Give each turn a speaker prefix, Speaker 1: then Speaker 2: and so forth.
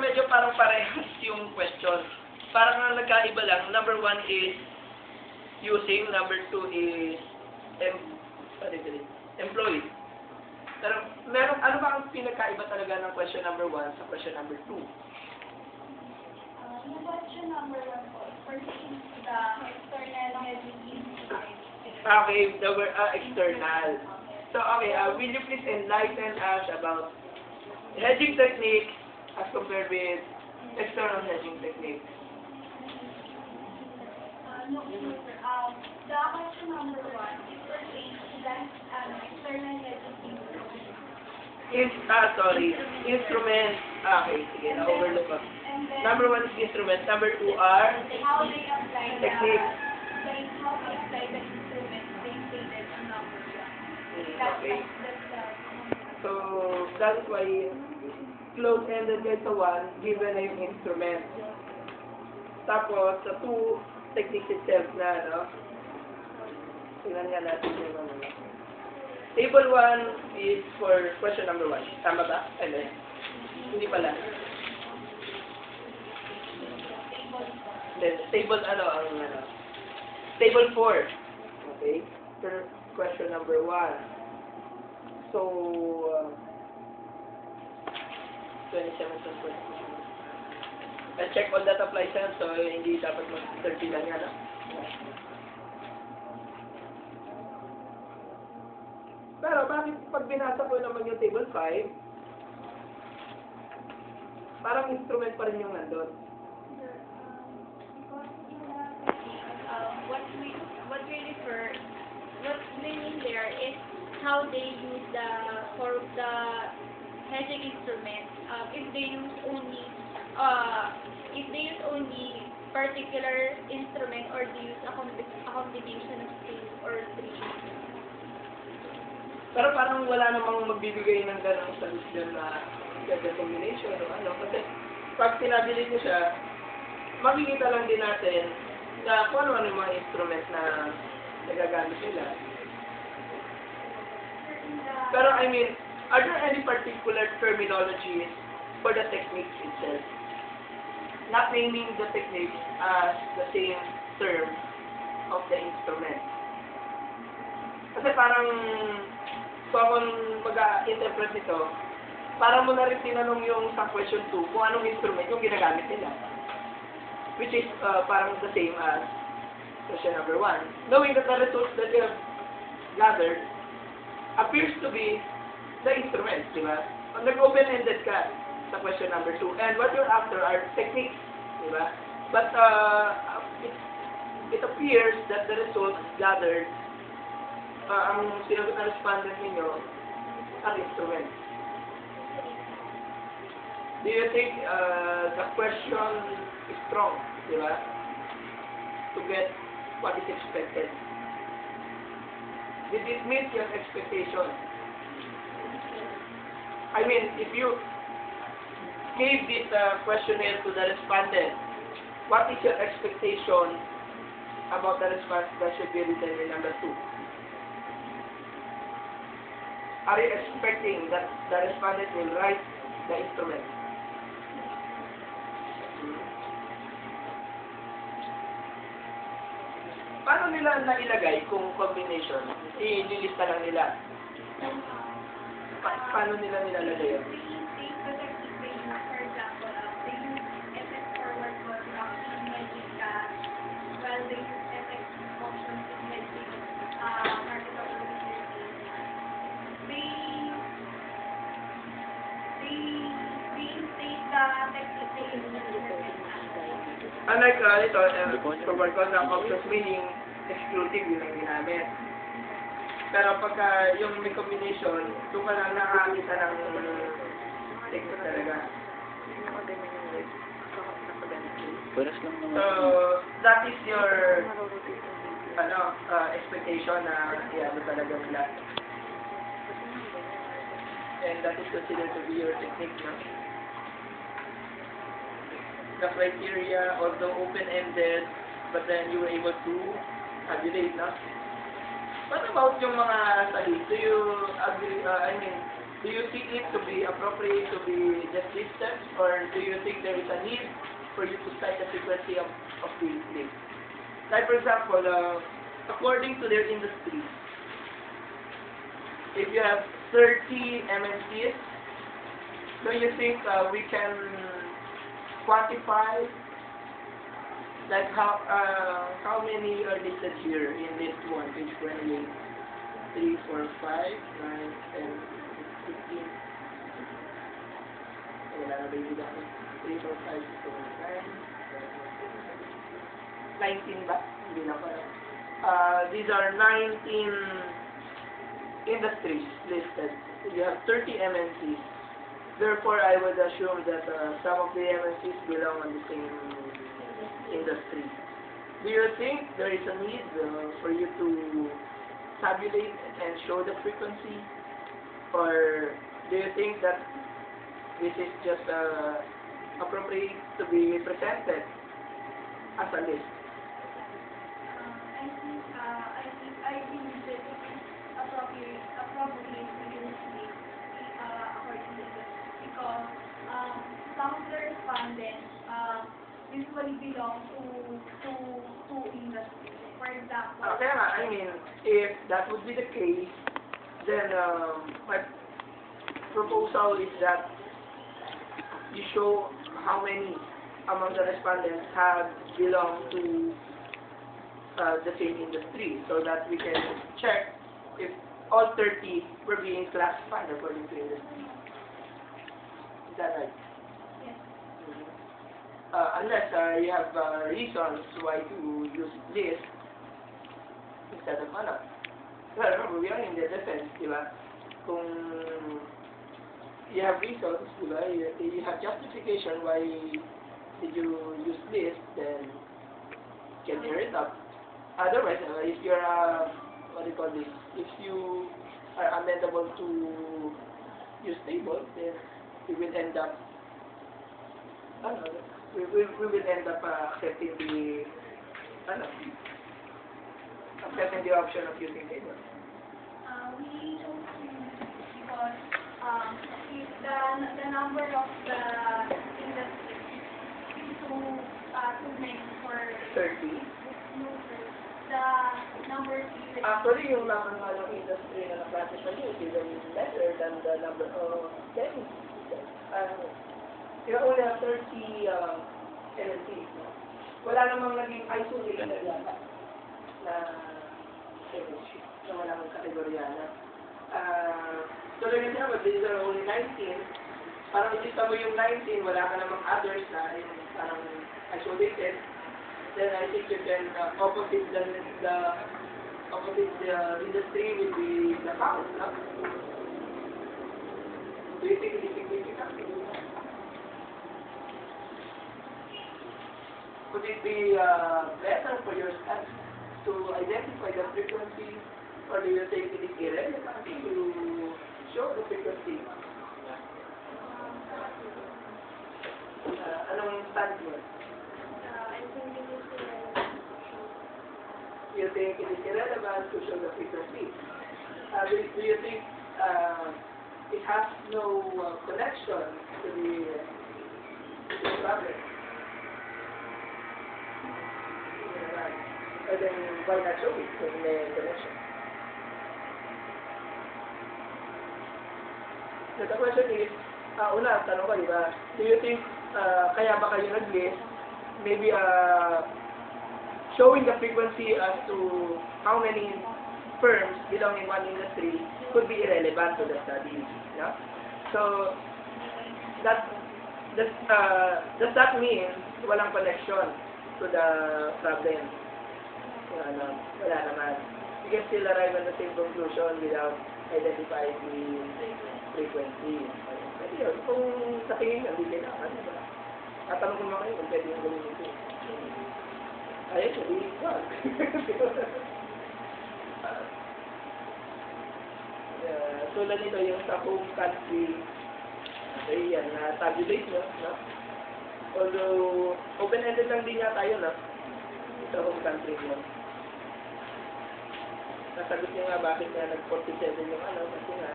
Speaker 1: medyo parang parehas yung question. Parang ang nagkaiba lang, number 1 is using, number 2 is employee. Pero ano ba ang pinagkaiba talaga ng question number 1 sa question number 2?
Speaker 2: Yung question number 1 po, pertains to the external hedging instrument.
Speaker 1: Okay, the word external. So, okay, will you please enlighten us about hedging techniques as compared with external hedging techniques?
Speaker 2: No, sir. The question number 1 is pertains to the external hedging instrument.
Speaker 1: Instrument. Okay, sige, na-overlook ko.
Speaker 2: And then,
Speaker 1: Number 1 is instrument. Number 2 are
Speaker 2: how they apply
Speaker 1: techniques.
Speaker 2: how they apply the instrument they stated in number 1.
Speaker 1: Okay.
Speaker 2: That's the
Speaker 1: So, that's why close-ended guys sa 1, given na yung instrument. Tapos, sa 2, techniques itself na, no? Tingnan nga natin yung ano. Table 1 is for question number 1. Tama ba? Hindi pala. Then, table Table 4. Okay? For question number 1. So, 27 question. Check all that applies yan, so hindi dapat mag-30 lang yan. Pero bakit pag binasa ko naman yung table 5, parang instrument pa rin yung nandun?
Speaker 3: What we refer, what they mean there is how they use the hedging instrument. If they use only particular instrument, or they use a combination of two or three.
Speaker 1: Pero parang wala namang magbibigay ng ganang solution na ganda combination o ano. Kasi pag pinabili niyo siya, makikita lang din natin na kung ano yung mga instrument na nagagamit nila. Pero I mean, are there any particular terminologies for the techniques itself? Not naming the techniques as the same term of the instrument. Kasi parang kung akong mag-interpret nito, parang mo na rin tinanong yung sa question 2 kung anong instrument yung ginagamit nila. Which is parang the same as question number 1. Knowing that the results that you have gathered appears to be the instrument, di ba? Nag-open-ended ka sa question number 2. And what you're after are techniques, di ba? But it appears that the results gathered, ang sinagot na respondent ninyo are instruments. Do you think the question is strong, di ba? To get what is expected. Did it meet your expectation? I mean, if you gave this questionnaire to the respondent, what is your expectation about the response that should be written in number 2? Are you expecting that the respondent will write the instrument? Paano nila nailagay kung combination? Ililista lang nila. Paano nila nilalagay yun?
Speaker 2: they use the technique they use, for example, they use FX forward contract in hedging cash, while they use FX options in hedging market opportunities. They state the technique they use.
Speaker 1: Unlike forward contract options, meaning exclusive yun ang ginamit. Pero pagka yung may combination, doon ka lang nakakita ng technique talaga. So, that is your expectation na ano talaga nila. And that is considered to be your technique, no? The criteria, although open-ended, but then you were able to tabulate, no? What about yung mga studies? Do you agree, Do you see it to be appropriate to be just these steps, or do you think there is a need for you to cite the frequency of the list? Like for example, according to their industry, if you have 30 MNCs, do you think we can quantify like how many are listed here in list 1, page 28? 3, 4, 5, 9, 10, 15. Wala na ba yung dito? 3, 4, 5, 6, 7, 8, 9, 19 ba? Hindi na pala. These are 19 industries listed. You have 30 MNCs. Therefore, I would assume that some of the MNCs belong on the same industry. Do you think there is a need for you to tabulate and show the frequency? Or do you think that this is just appropriate to be presented as a list?
Speaker 2: I think that it is appropriate to use this according to this because some of the respondents usually belong to industries. For example,
Speaker 1: Okay, I mean, if that would be the case, then my proposal is that you show how many among the respondents have belonged to the same industry, so that we can check if all 30 were being classified according to industry. Is that right?
Speaker 2: yes.
Speaker 1: Unless you have reasons why to use this instead of ano. Well, remember, we are in the defense, di ba? Kung you have reasons, di ba? You have justification why did you use this, then you can hear it up. Otherwise, if you're, what do you call this? If you are amenable to use table, then we will end up, we will end up accepting the, accepting the option of using table.
Speaker 2: We chose to use this because if the number of the industries is too many for
Speaker 1: 30.
Speaker 2: the number is
Speaker 1: Actually, yung number nga ng industry na na-classify is even better than the number of 10. You only have 30 LLCs. No? Wala namang naging isolated yata na LLC. So, wala namang kategorya na. Tuloy na naman, these are only 19. Parang isita mo yung 19, wala ka namang others na yung parang isolated. Then I think you can opposite the industry will be the count, no? Do you think it is significant? Would it be better for your staff to identify the frequency, or do you think it is irrelevant to show the frequency? Anong stand mo? You think it is irrelevant to show the frequency? Do you think it has no connection to the problem? And then why not show it kung may connection? So the question is, una, tanong ko, di ba? Do you think kaya ba kayo nag-list? Maybe showing the frequency as to how many firms belong in one industry could be irrelevant to the study. Yeah? So, does that mean walang connection to the problem? Wala naman. You can still arrive at the same conclusion without identifying the frequency. Pero yun, kung sa tingin nyo, hindi kailangan. Tatanong ko naman kayo kung pwede yung gawin ito. Ayun, sabi, wag. Tulad nito yung sa home country, okay, yan, tabulate nyo, no? Although, open-ended lang din yata yun, no? Sa home country mo. Nasagot nyo nga bakit nga nag-47 yung kasi nga,